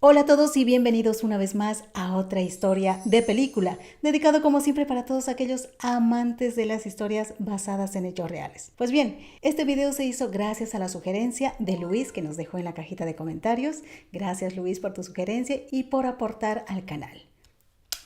Hola a todos y bienvenidos una vez más a otra historia de película, dedicado como siempre para todos aquellos amantes de las historias basadas en hechos reales. Pues bien, este video se hizo gracias a la sugerencia de Luis que nos dejó en la cajita de comentarios. Gracias Luis por tu sugerencia y por aportar al canal.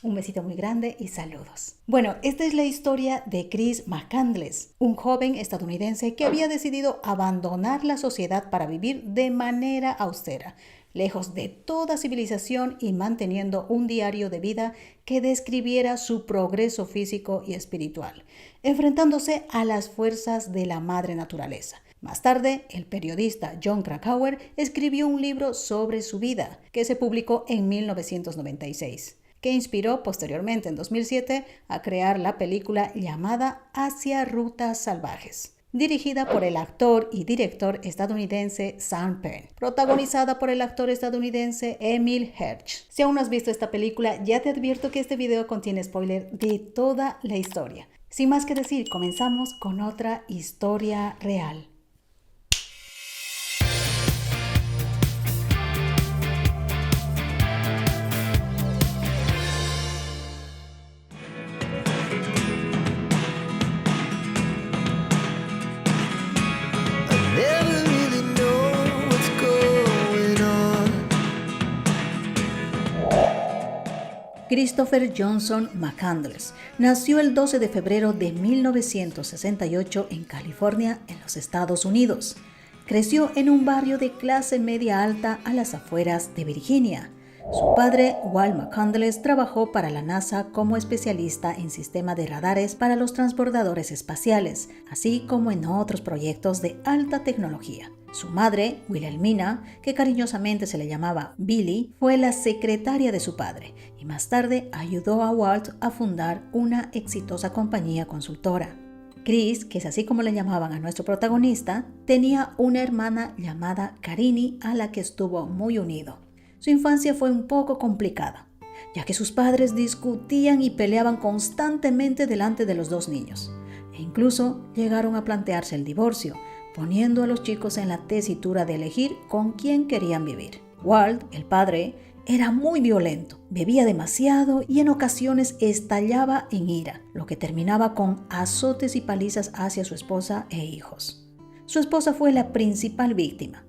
Un besito muy grande y saludos. Bueno, esta es la historia de Chris McCandless, un joven estadounidense que había decidido abandonar la sociedad para vivir de manera austera, lejos de toda civilización y manteniendo un diario de vida que describiera su progreso físico y espiritual, enfrentándose a las fuerzas de la madre naturaleza. Más tarde, el periodista Jon Krakauer escribió un libro sobre su vida, que se publicó en 1996. Que inspiró posteriormente en 2007 a crear la película llamada Hacia Rutas Salvajes, dirigida por el actor y director estadounidense Sean Penn, protagonizada por el actor estadounidense Emile Hirsch. Si aún no has visto esta película, ya te advierto que este video contiene spoiler de toda la historia. Sin más que decir, comenzamos con otra historia real. Christopher Johnson McCandless nació el 12 de febrero de 1968 en California, en los Estados Unidos. Creció en un barrio de clase media alta a las afueras de Virginia. Su padre, Walt McCandless, trabajó para la NASA como especialista en sistema de radares para los transbordadores espaciales, así como en otros proyectos de alta tecnología. Su madre, Wilhelmina, que cariñosamente se le llamaba Billy, fue la secretaria de su padre y más tarde ayudó a Walt a fundar una exitosa compañía consultora. Chris, que es así como le llamaban a nuestro protagonista, tenía una hermana llamada Karini a la que estuvo muy unido. Su infancia fue un poco complicada, ya que sus padres discutían y peleaban constantemente delante de los dos niños, e incluso llegaron a plantearse el divorcio, poniendo a los chicos en la tesitura de elegir con quién querían vivir. Walt, el padre, era muy violento, bebía demasiado y en ocasiones estallaba en ira, lo que terminaba con azotes y palizas hacia su esposa e hijos. Su esposa fue la principal víctima,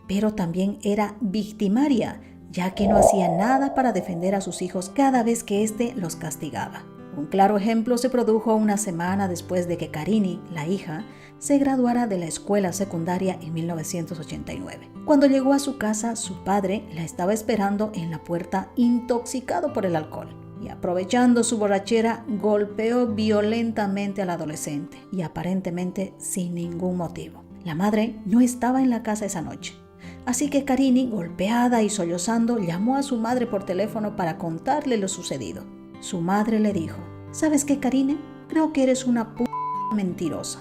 pero también era victimaria, ya que no hacía nada para defender a sus hijos cada vez que éste los castigaba. Un claro ejemplo se produjo una semana después de que Karini, la hija, se graduara de la escuela secundaria en 1989. Cuando llegó a su casa, su padre la estaba esperando en la puerta intoxicado por el alcohol y aprovechando su borrachera golpeó violentamente al adolescente y aparentemente sin ningún motivo. La madre no estaba en la casa esa noche. Así que Karini, golpeada y sollozando, llamó a su madre por teléfono para contarle lo sucedido. Su madre le dijo: ¿sabes qué, Karini? Creo que eres una mentirosa.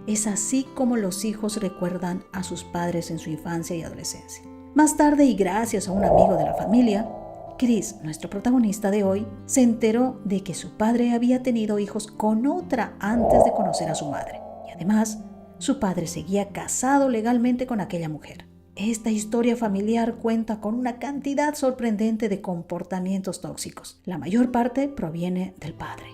Es así como los hijos recuerdan a sus padres en su infancia y adolescencia. Más tarde, y gracias a un amigo de la familia, Chris, nuestro protagonista de hoy, se enteró de que su padre había tenido hijos con otra antes de conocer a su madre. Y además, su padre seguía casado legalmente con aquella mujer. Esta historia familiar cuenta con una cantidad sorprendente de comportamientos tóxicos. La mayor parte proviene del padre.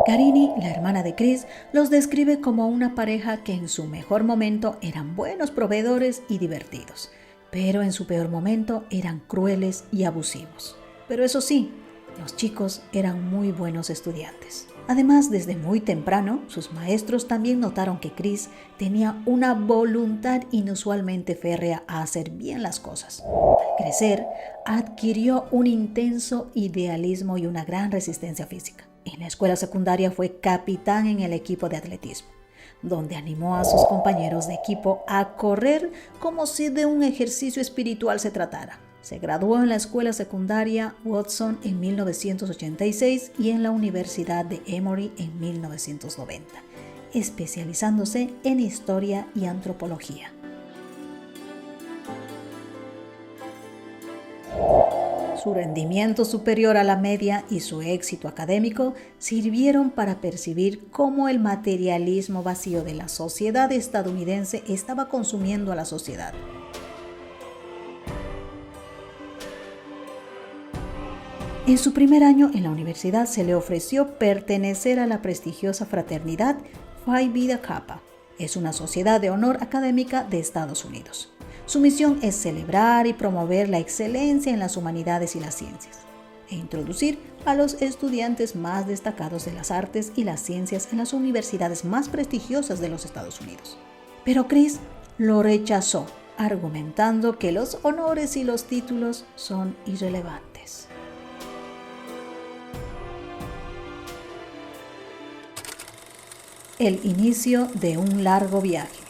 Karini, la hermana de Chris, los describe como una pareja que en su mejor momento eran buenos proveedores y divertidos, pero en su peor momento eran crueles y abusivos. Pero eso sí, los chicos eran muy buenos estudiantes. Además, desde muy temprano, sus maestros también notaron que Chris tenía una voluntad inusualmente férrea a hacer bien las cosas. Al crecer, adquirió un intenso idealismo y una gran resistencia física. En la escuela secundaria fue capitán en el equipo de atletismo, donde animó a sus compañeros de equipo a correr como si de un ejercicio espiritual se tratara. Se graduó en la escuela secundaria Watson en 1986 y en la Universidad de Emory en 1990, especializándose en historia y antropología. Su rendimiento superior a la media y su éxito académico sirvieron para percibir cómo el materialismo vacío de la sociedad estadounidense estaba consumiendo a la sociedad. En su primer año en la universidad se le ofreció pertenecer a la prestigiosa fraternidad Phi Beta Kappa. Es una sociedad de honor académica de Estados Unidos. Su misión es celebrar y promover la excelencia en las humanidades y las ciencias, e introducir a los estudiantes más destacados de las artes y las ciencias en las universidades más prestigiosas de los Estados Unidos. Pero Chris lo rechazó, argumentando que los honores y los títulos son irrelevantes. El inicio de un largo viaje.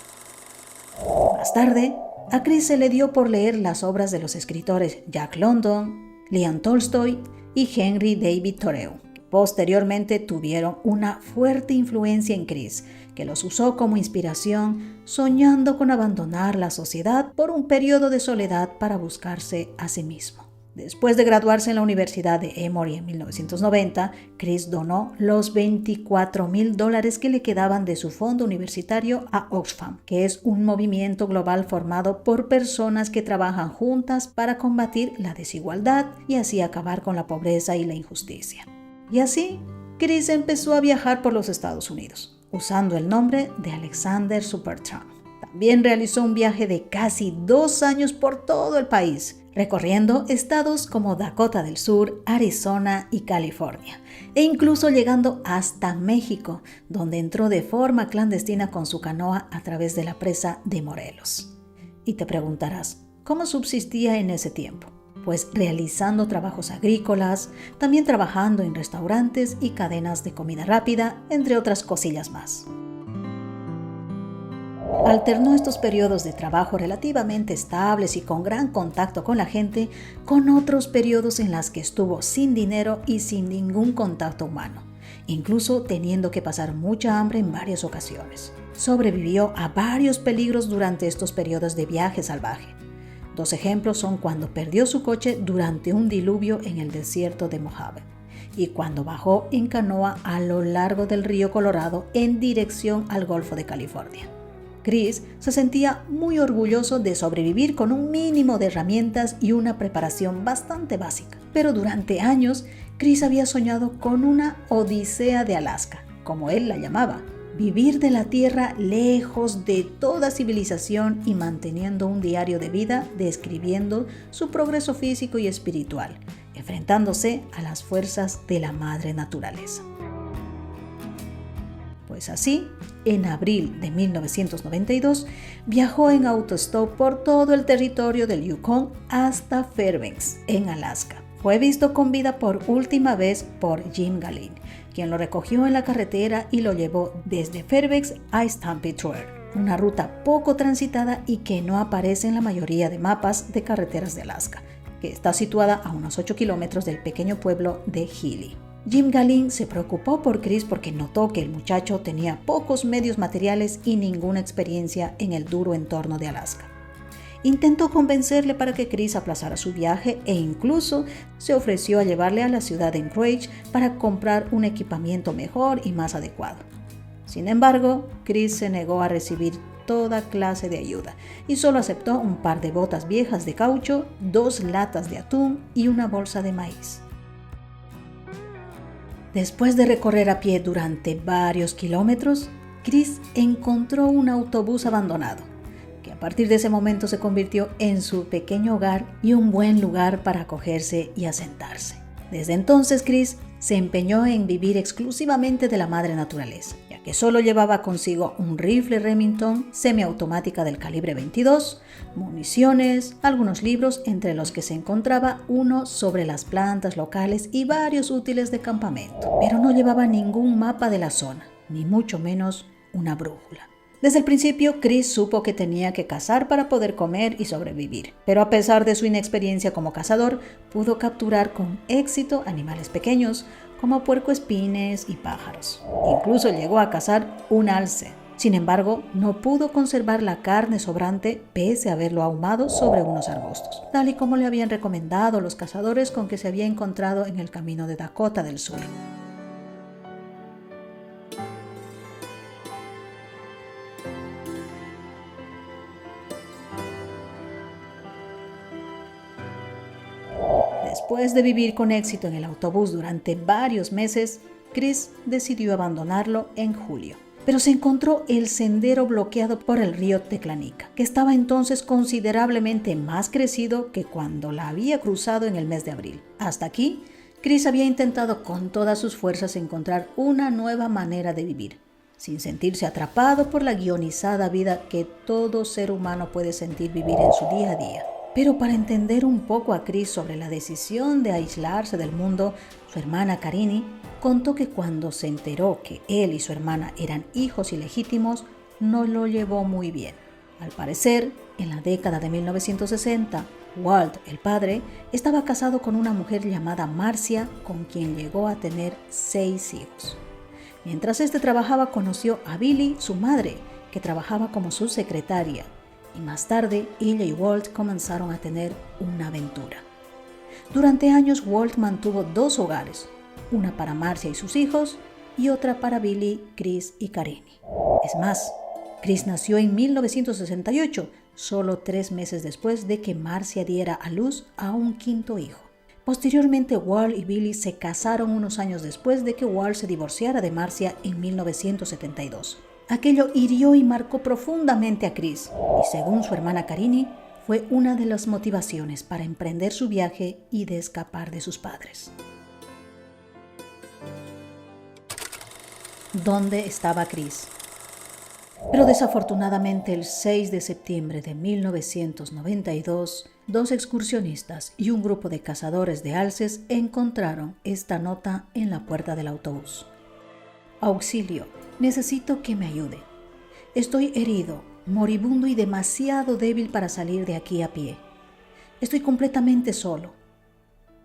Más tarde, a Chris se le dio por leer las obras de los escritores Jack London, Leon Tolstoy y Henry David Thoreau. Posteriormente tuvieron una fuerte influencia en Chris, que los usó como inspiración, soñando con abandonar la sociedad por un periodo de soledad para buscarse a sí mismo. Después de graduarse en la Universidad de Emory en 1990, Chris donó los $24,000 que le quedaban de su fondo universitario a Oxfam, que es un movimiento global formado por personas que trabajan juntas para combatir la desigualdad y así acabar con la pobreza y la injusticia. Y así, Chris empezó a viajar por los Estados Unidos, usando el nombre de Alexander Supertramp. También realizó un viaje de casi 2 años por todo el país, recorriendo estados como Dakota del Sur, Arizona y California, e incluso llegando hasta México, donde entró de forma clandestina con su canoa a través de la presa de Morelos. Y te preguntarás, ¿cómo subsistía en ese tiempo? Pues realizando trabajos agrícolas, también trabajando en restaurantes y cadenas de comida rápida, entre otras cosillas más. Alternó estos periodos de trabajo relativamente estables y con gran contacto con la gente con otros periodos en los que estuvo sin dinero y sin ningún contacto humano, incluso teniendo que pasar mucha hambre en varias ocasiones. Sobrevivió a varios peligros durante estos periodos de viaje salvaje. 2 ejemplos son cuando perdió su coche durante un diluvio en el desierto de Mojave y cuando bajó en canoa a lo largo del río Colorado en dirección al Golfo de California. Chris se sentía muy orgulloso de sobrevivir con un mínimo de herramientas y una preparación bastante básica. Pero durante años, Chris había soñado con una odisea de Alaska, como él la llamaba. Vivir de la tierra lejos de toda civilización y manteniendo un diario de vida describiendo su progreso físico y espiritual, enfrentándose a las fuerzas de la madre naturaleza. Pues así, en abril de 1992, viajó en autostop por todo el territorio del Yukon hasta Fairbanks, en Alaska. Fue visto con vida por última vez por Jim Galeen, quien lo recogió en la carretera y lo llevó desde Fairbanks a Stampede Trail, una ruta poco transitada y que no aparece en la mayoría de mapas de carreteras de Alaska, que está situada a unos 8 kilómetros del pequeño pueblo de Healy. Jim Galeen se preocupó por Chris porque notó que el muchacho tenía pocos medios materiales y ninguna experiencia en el duro entorno de Alaska. Intentó convencerle para que Chris aplazara su viaje e incluso se ofreció a llevarle a la ciudad de Anchorage para comprar un equipamiento mejor y más adecuado. Sin embargo, Chris se negó a recibir toda clase de ayuda y solo aceptó un par de botas viejas de caucho, 2 latas de atún y una bolsa de maíz. Después de recorrer a pie durante varios kilómetros, Chris encontró un autobús abandonado, que a partir de ese momento se convirtió en su pequeño hogar y un buen lugar para acogerse y asentarse. Desde entonces, Chris se empeñó en vivir exclusivamente de la madre naturaleza, ya que solo llevaba consigo un rifle Remington semiautomática del calibre 22, municiones, algunos libros, entre los que se encontraba uno sobre las plantas locales y varios útiles de campamento, pero no llevaba ningún mapa de la zona, ni mucho menos una brújula. Desde el principio, Chris supo que tenía que cazar para poder comer y sobrevivir, pero a pesar de su inexperiencia como cazador, pudo capturar con éxito animales pequeños como puercoespines y pájaros. Incluso llegó a cazar un alce. Sin embargo, no pudo conservar la carne sobrante pese a haberlo ahumado sobre unos arbustos, tal y como le habían recomendado los cazadores con que se había encontrado en el camino de Dakota del Sur. Después de vivir con éxito en el autobús durante varios meses, Chris decidió abandonarlo en julio. Pero se encontró el sendero bloqueado por el río Teclanica, que estaba entonces considerablemente más crecido que cuando la había cruzado en el mes de abril. Hasta aquí, Chris había intentado con todas sus fuerzas encontrar una nueva manera de vivir, sin sentirse atrapado por la guionizada vida que todo ser humano puede sentir vivir en su día a día. Pero para entender un poco a Chris sobre la decisión de aislarse del mundo, su hermana Karini contó que cuando se enteró que él y su hermana eran hijos ilegítimos, no lo llevó muy bien. Al parecer, en la década de 1960, Walt, el padre, estaba casado con una mujer llamada Marcia, con quien llegó a tener 6 hijos. Mientras este trabajaba, conoció a Billy, su madre, que trabajaba como su secretaria, y más tarde ella y Walt comenzaron a tener una aventura. Durante años, Walt mantuvo 2 hogares, una para Marcia y sus hijos y otra para Billy, Chris y Karini. Es más, Chris nació en 1968, solo 3 meses después de que Marcia diera a luz a un 5º hijo. Posteriormente, Walt y Billy se casaron unos años después de que Walt se divorciara de Marcia en 1972. Aquello hirió y marcó profundamente a Chris, y según su hermana Karini, fue una de las motivaciones para emprender su viaje y de escapar de sus padres. ¿Dónde estaba Chris? Pero desafortunadamente el 6 de septiembre de 1992, 2 excursionistas y un grupo de cazadores de alces encontraron esta nota en la puerta del autobús. Auxilio, necesito que me ayude. Estoy herido, moribundo y demasiado débil para salir de aquí a pie. Estoy completamente solo.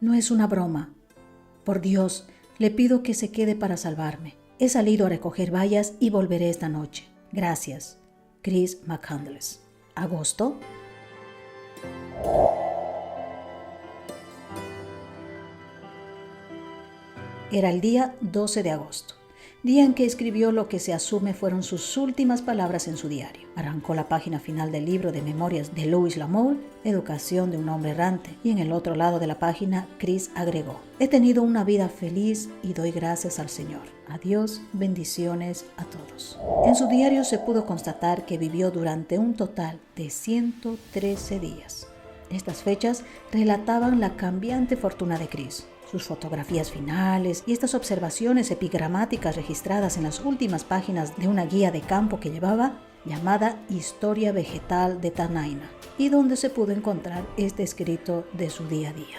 No es una broma. Por Dios, le pido que se quede para salvarme. He salido a recoger bayas y volveré esta noche. Gracias. Chris McCandless. ¿Agosto? Era el día 12 de agosto, día en que escribió lo que se asume fueron sus últimas palabras en su diario. Arrancó la página final del libro de memorias de Louis L'Amour, Educación de un hombre errante, y en el otro lado de la página, Chris agregó: he tenido una vida feliz y doy gracias al Señor. Adiós, bendiciones a todos. En su diario se pudo constatar que vivió durante un total de 113 días. Estas fechas relataban la cambiante fortuna de Chris, sus fotografías finales y estas observaciones epigramáticas registradas en las últimas páginas de una guía de campo que llevaba, llamada Historia Vegetal de Tanaina, y donde se pudo encontrar este escrito de su día a día.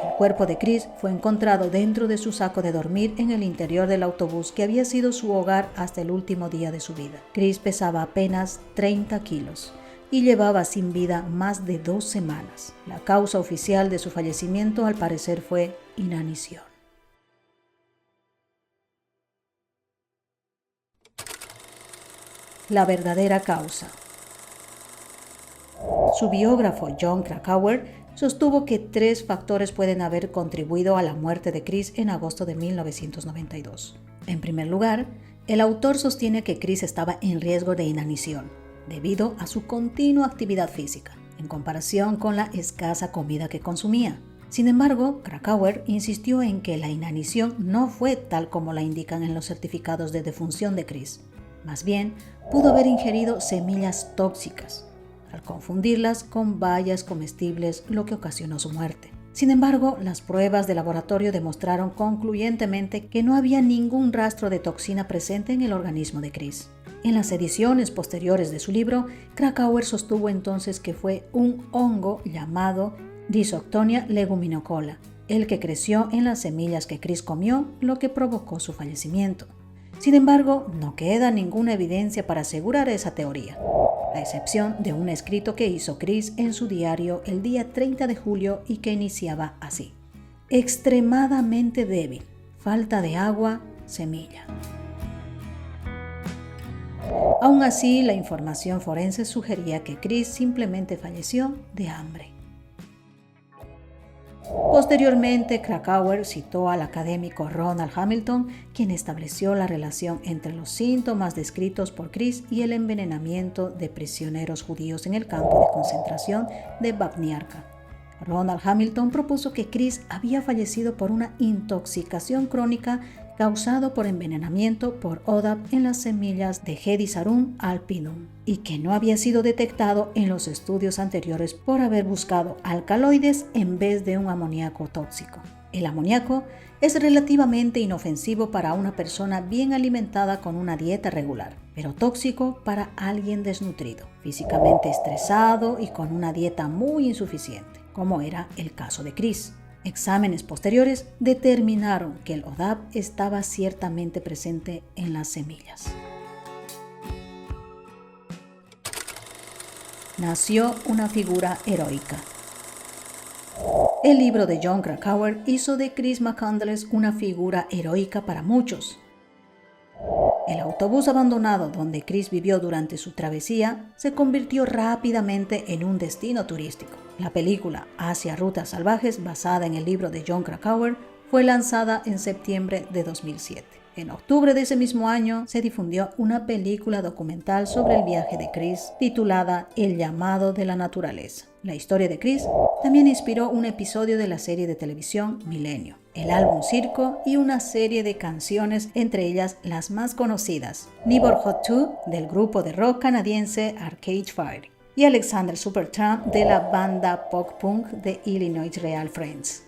El cuerpo de Chris fue encontrado dentro de su saco de dormir en el interior del autobús que había sido su hogar hasta el último día de su vida. Chris pesaba apenas 30 kilos y llevaba sin vida más de 2 semanas. La causa oficial de su fallecimiento al parecer fue inanición. La verdadera causa. Su biógrafo Jon Krakauer sostuvo que 3 factores pueden haber contribuido a la muerte de Chris en agosto de 1992. En primer lugar, el autor sostiene que Chris estaba en riesgo de inanición, debido a su continua actividad física, en comparación con la escasa comida que consumía. Sin embargo, Krakauer insistió en que la inanición no fue tal como la indican en los certificados de defunción de Chris. Más bien, pudo haber ingerido semillas tóxicas, al confundirlas con bayas comestibles, lo que ocasionó su muerte. Sin embargo, las pruebas de laboratorio demostraron concluyentemente que no había ningún rastro de toxina presente en el organismo de Chris. En las ediciones posteriores de su libro, Krakauer sostuvo entonces que fue un hongo llamado Disoctonia leguminocola, el que creció en las semillas que Chris comió, lo que provocó su fallecimiento. Sin embargo, no queda ninguna evidencia para asegurar esa teoría, a excepción de un escrito que hizo Chris en su diario el día 30 de julio y que iniciaba así: extremadamente débil, falta de agua, semilla. Aún así, la información forense sugería que Chris simplemente falleció de hambre. Posteriormente, Krakauer citó al académico Ronald Hamilton, quien estableció la relación entre los síntomas descritos por Chris y el envenenamiento de prisioneros judíos en el campo de concentración de Babniarka. Ronald Hamilton propuso que Chris había fallecido por una intoxicación crónica causado por envenenamiento por ODAP en las semillas de Hedysarum alpinum y que no había sido detectado en los estudios anteriores por haber buscado alcaloides en vez de un amoníaco tóxico. El amoníaco es relativamente inofensivo para una persona bien alimentada con una dieta regular, pero tóxico para alguien desnutrido, físicamente estresado y con una dieta muy insuficiente, como era el caso de Chris. Exámenes posteriores determinaron que el ODAP estaba ciertamente presente en las semillas. Nació una figura heroica. El libro de Jon Krakauer hizo de Chris McCandless una figura heroica para muchos. El autobús abandonado donde Chris vivió durante su travesía se convirtió rápidamente en un destino turístico. La película Hacia Rutas Salvajes, basada en el libro de Jon Krakauer, fue lanzada en septiembre de 2007. En octubre de ese mismo año se difundió una película documental sobre el viaje de Chris titulada El llamado de la naturaleza. La historia de Chris también inspiró un episodio de la serie de televisión Milenio, el álbum Circo y una serie de canciones, entre ellas las más conocidas, Neighborhood 2 del grupo de rock canadiense Arcade Fire y Alexander Supertramp de la banda pop-punk de Illinois Real Friends.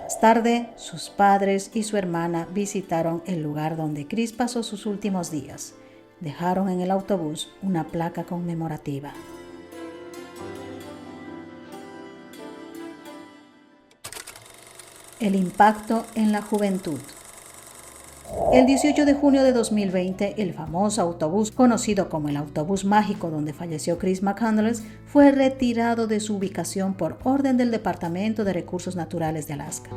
Más tarde, sus padres y su hermana visitaron el lugar donde Chris pasó sus últimos días. Dejaron en el autobús una placa conmemorativa. El impacto en la juventud. El 18 de junio de 2020, el famoso autobús, conocido como el autobús mágico donde falleció Chris McCandless, fue retirado de su ubicación por orden del Departamento de Recursos Naturales de Alaska.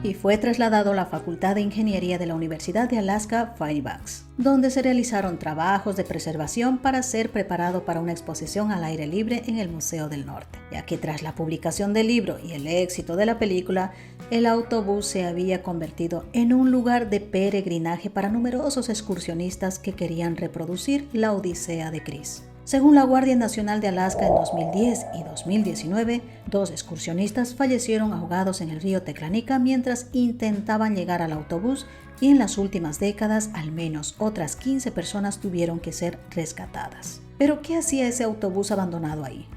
Y fue trasladado a la Facultad de Ingeniería de la Universidad de Alaska Fairbanks, donde se realizaron trabajos de preservación para ser preparado para una exposición al aire libre en el Museo del Norte, ya que tras la publicación del libro y el éxito de la película, el autobús se había convertido en un lugar de peregrinaje para numerosos excursionistas que querían reproducir la odisea de Chris. Según la Guardia Nacional de Alaska, en 2010 y 2019, 2 excursionistas fallecieron ahogados en el río Teclanica mientras intentaban llegar al autobús y en las últimas décadas al menos otras 15 personas tuvieron que ser rescatadas. ¿Pero qué hacía ese autobús abandonado ahí?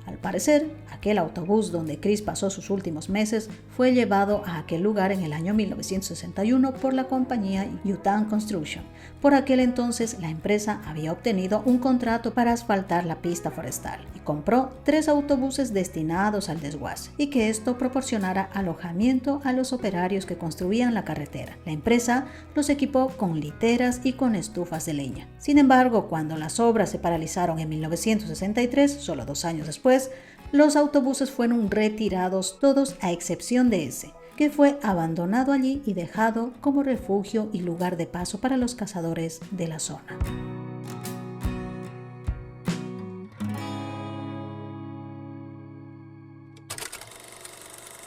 Al parecer, aquel autobús donde Chris pasó sus últimos meses fue llevado a aquel lugar en el año 1961 por la compañía Utah Construction. Por aquel entonces, la empresa había obtenido un contrato para asfaltar la pista forestal y compró 3 autobuses destinados al desguace y que esto proporcionara alojamiento a los operarios que construían la carretera. La empresa los equipó con literas y con estufas de leña. Sin embargo, cuando las obras se paralizaron en 1963, solo 2 años después, los autobuses fueron retirados todos a excepción de ese, que fue abandonado allí y dejado como refugio y lugar de paso para los cazadores de la zona.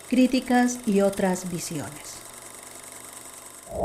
Críticas y otras visiones.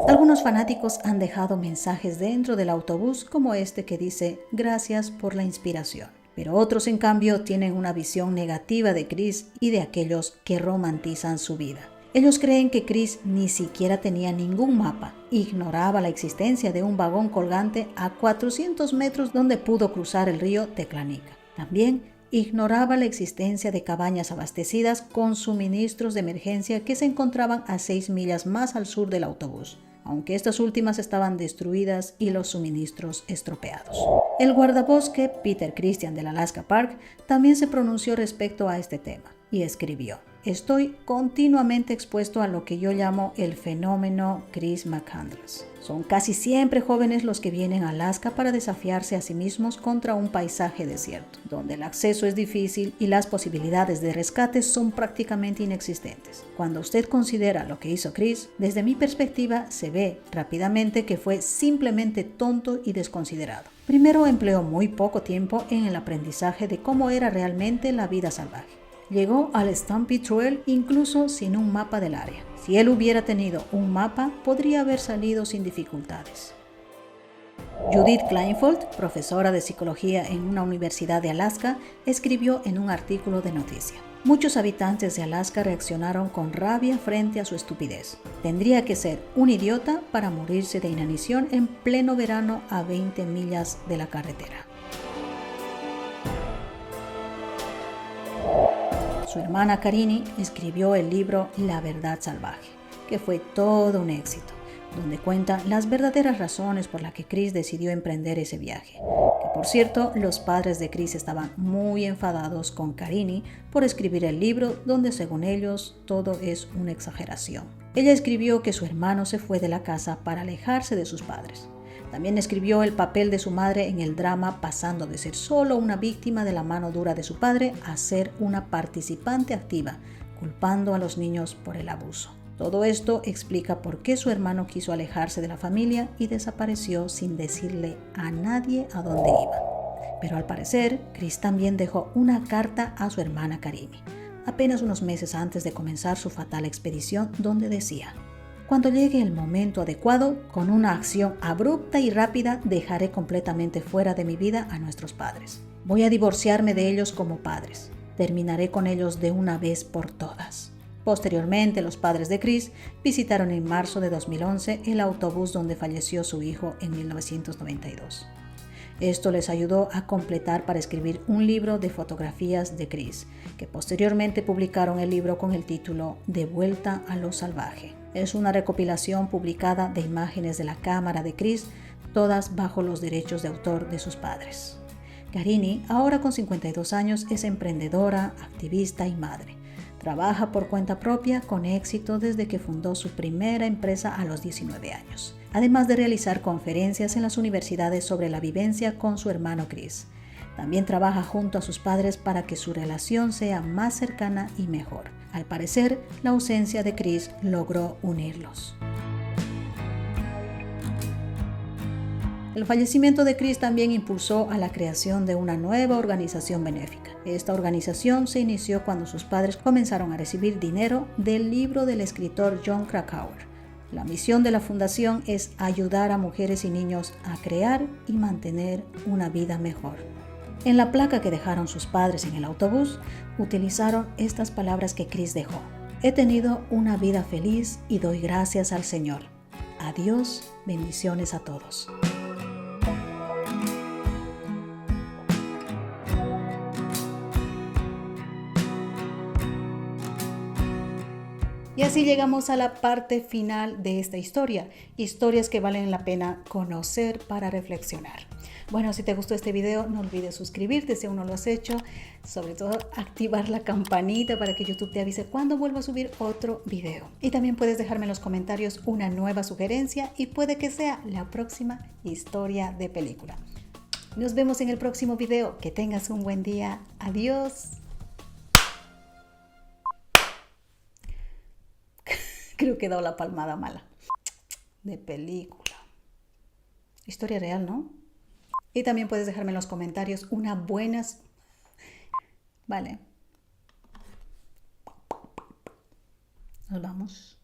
Algunos fanáticos han dejado mensajes dentro del autobús como este que dice «Gracias por la inspiración». Pero otros, en cambio, tienen una visión negativa de Chris y de aquellos que romantizan su vida. Ellos creen que Chris ni siquiera tenía ningún mapa, ignoraba la existencia de un vagón colgante a 400 metros donde pudo cruzar el río Teclanica. También ignoraba la existencia de cabañas abastecidas con suministros de emergencia que se encontraban a 6 millas más al sur del autobús, aunque estas últimas estaban destruidas y los suministros estropeados. El guardabosque Peter Christian del Alaska Park también se pronunció respecto a este tema y escribió: estoy continuamente expuesto a lo que yo llamo el fenómeno Chris McCandless. Son casi siempre jóvenes los que vienen a Alaska para desafiarse a sí mismos contra un paisaje desierto, donde el acceso es difícil y las posibilidades de rescate son prácticamente inexistentes. Cuando usted considera lo que hizo Chris, desde mi perspectiva se ve rápidamente que fue simplemente tonto y desconsiderado. Primero, empleó muy poco tiempo en el aprendizaje de cómo era realmente la vida salvaje. Llegó al Stampede Trail incluso sin un mapa del área. Si él hubiera tenido un mapa, podría haber salido sin dificultades. Judith Kleinfeld, profesora de psicología en una universidad de Alaska, escribió en un artículo de noticia: muchos habitantes de Alaska reaccionaron con rabia frente a su estupidez. Tendría que ser un idiota para morirse de inanición en pleno verano a 20 millas de la carretera. Su hermana Karini escribió el libro La verdad salvaje, que fue todo un éxito, donde cuenta las verdaderas razones por las que Chris decidió emprender ese viaje. Que por cierto, los padres de Chris estaban muy enfadados con Karini por escribir el libro donde, según ellos, todo es una exageración. Ella escribió que su hermano se fue de la casa para alejarse de sus padres. También escribió el papel de su madre en el drama, pasando de ser solo una víctima de la mano dura de su padre a ser una participante activa, culpando a los niños por el abuso. Todo esto explica por qué su hermano quiso alejarse de la familia y desapareció sin decirle a nadie a dónde iba. Pero al parecer, Chris también dejó una carta a su hermana Karini, apenas unos meses antes de comenzar su fatal expedición, donde decía: cuando llegue el momento adecuado, con una acción abrupta y rápida, dejaré completamente fuera de mi vida a nuestros padres. Voy a divorciarme de ellos como padres. Terminaré con ellos de una vez por todas. Posteriormente, los padres de Chris visitaron en marzo de 2011 el autobús donde falleció su hijo en 1992. Esto les ayudó a completar para escribir un libro de fotografías de Chris, que posteriormente publicaron el libro con el título De vuelta a lo salvaje. Es una recopilación publicada de imágenes de la cámara de Chris, todas bajo los derechos de autor de sus padres. Karini, ahora con 52 años, es emprendedora, activista y madre. Trabaja por cuenta propia con éxito desde que fundó su primera empresa a los 19 años, además de realizar conferencias en las universidades sobre la vivencia con su hermano Chris. También trabaja junto a sus padres para que su relación sea más cercana y mejor. Al parecer, la ausencia de Chris logró unirlos. El fallecimiento de Chris también impulsó a la creación de una nueva organización benéfica. Esta organización se inició cuando sus padres comenzaron a recibir dinero del libro del escritor Jon Krakauer. La misión de la fundación es ayudar a mujeres y niños a crear y mantener una vida mejor. En la placa que dejaron sus padres en el autobús, utilizaron estas palabras que Chris dejó: he tenido una vida feliz y doy gracias al Señor. Adiós, bendiciones a todos. Y así llegamos a la parte final de esta historia. Historias que valen la pena conocer para reflexionar. Bueno, si te gustó este video, no olvides suscribirte si aún no lo has hecho. Sobre todo, activar la campanita para que YouTube te avise cuando vuelva a subir otro video. Y también puedes dejarme en los comentarios una nueva sugerencia y puede que sea la próxima historia de película. Nos vemos en el próximo video. Que tengas un buen día. Adiós. Creo que he dado la palmada mala. De película. Historia real, ¿no? Y también puedes dejarme en los comentarios unas buenas... Vale. Nos vamos.